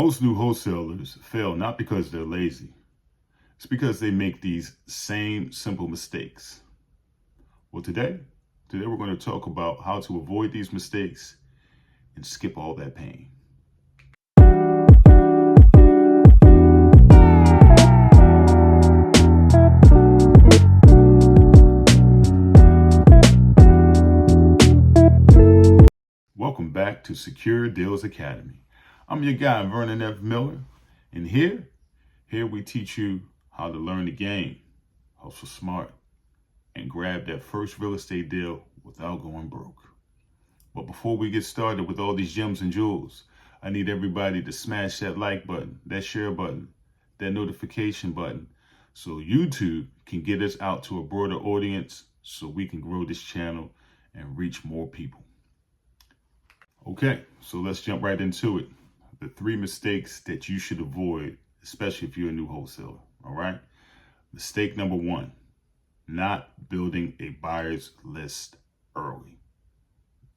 Most new wholesalers fail not because they're lazy. It's because they make these same simple mistakes. Well, today we're going to talk about how to avoid these mistakes and skip all that pain. Welcome back to Secure Deals Academy. I'm your guy, Vernon F. Miller, and here we teach you how to learn the game, hustle smart, and grab that first real estate deal without going broke. But before we get started with all these gems and jewels, I need everybody to smash that like button, that share button, that notification button, so YouTube can get us out to a broader audience so we can grow this channel and reach more people. Okay, so let's jump right into it. The 3 mistakes that you should avoid, especially if you're a new wholesaler, all right? Mistake number 1, not building a buyer's list early.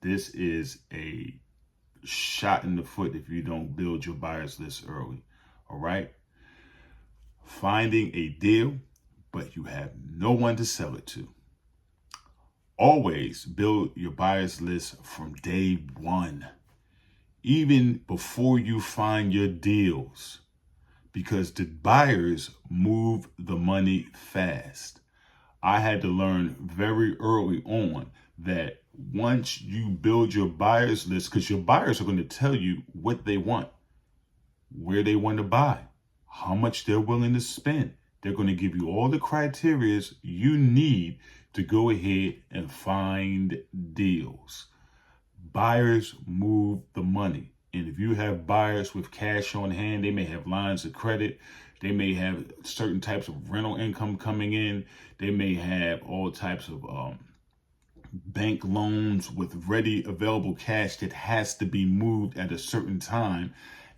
This is a shot in the foot if you don't build your buyer's list early, all right? Finding a deal, but you have no one to sell it to. Always build your buyer's list from day one, even before you find your deals, because the buyers move the money fast. I had to learn very early on that once you build your buyer's list, because your buyers are going to tell you what they want, where they want to buy, how much they're willing to spend. They're going to give you all the criteria you need to go ahead and find deals. Buyers move the money. And if you have buyers with cash on hand, they may have lines of credit. They may have certain types of rental income coming in. They may have all types of bank loans with ready available cash that has to be moved at a certain time.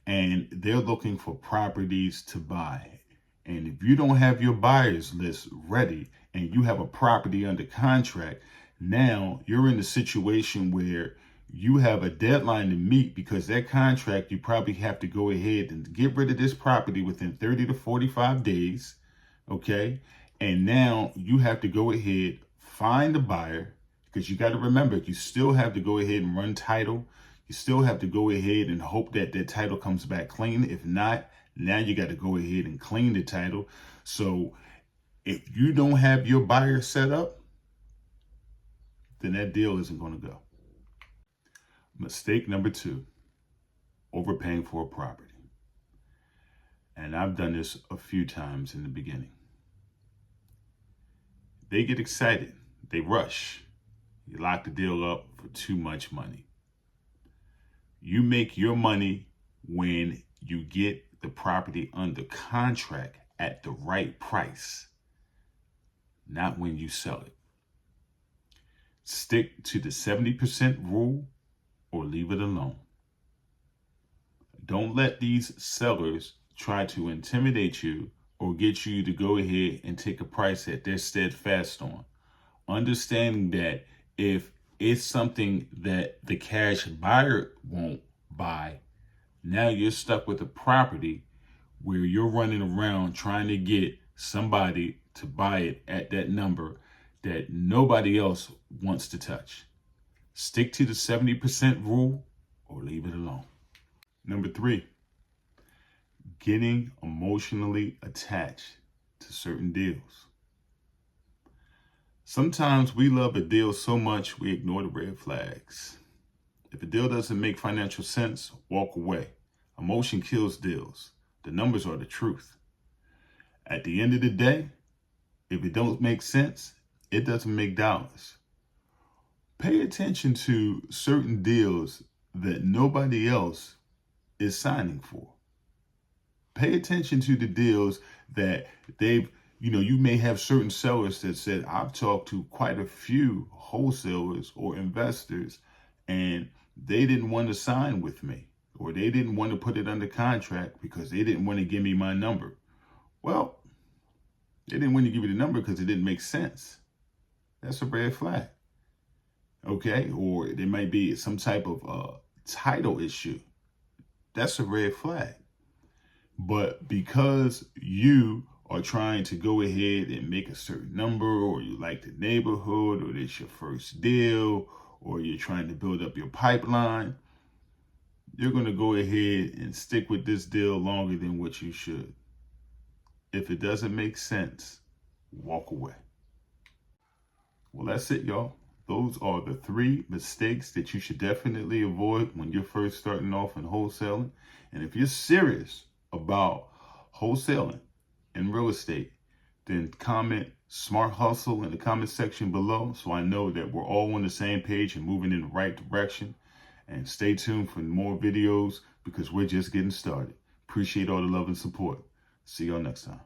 And they're looking for properties to buy. And if you don't have your buyers list ready and you have a property under contract, now you're in a situation where you have a deadline to meet, because that contract, you probably have to go ahead and get rid of this property within 30 to 45 days. Okay. And now you have to go ahead, find a buyer, because you got to remember, you still have to go ahead and run title. You still have to go ahead and hope that that title comes back clean. If not, now you got to go ahead and clean the title. So if you don't have your buyer set up, then that deal isn't going to go. Mistake number 2, overpaying for a property. And I've done this a few times in the beginning. They get excited. They rush. You lock the deal up for too much money. You make your money when you get the property under contract at the right price, not when you sell it. Stick to the 70% rule or leave it alone. Don't let these sellers try to intimidate you or get you to go ahead and take a price that they're steadfast on. Understanding that if it's something that the cash buyer won't buy, now you're stuck with a property where you're running around trying to get somebody to buy it at that number that nobody else wants to touch. Stick to the 70% rule or leave it alone. Number 3, getting emotionally attached to certain deals. Sometimes we love a deal so much we ignore the red flags. If a deal doesn't make financial sense, walk away. Emotion kills deals. The numbers are the truth. At the end of the day, if it don't make sense, it doesn't make dollars. Pay attention to certain deals that nobody else is signing for. Pay attention to the deals that you may have certain sellers that said, I've talked to quite a few wholesalers or investors, and they didn't want to sign with me, or they didn't want to put it under contract because they didn't want to give me my number. Well, they didn't want to give you the number because it didn't make sense. That's a red flag. Okay, or there might be some type of title issue. That's a red flag. But because you are trying to go ahead and make a certain number, or you like the neighborhood, or it's your first deal, or you're trying to build up your pipeline, you're going to go ahead and stick with this deal longer than what you should. If it doesn't make sense, walk away. Well, that's it, y'all. Those are the 3 mistakes that you should definitely avoid when you're first starting off in wholesaling. And if you're serious about wholesaling in real estate, then comment Smart Hustle in the comment section below so I know that we're all on the same page and moving in the right direction. And stay tuned for more videos because we're just getting started. Appreciate all the love and support. See y'all next time.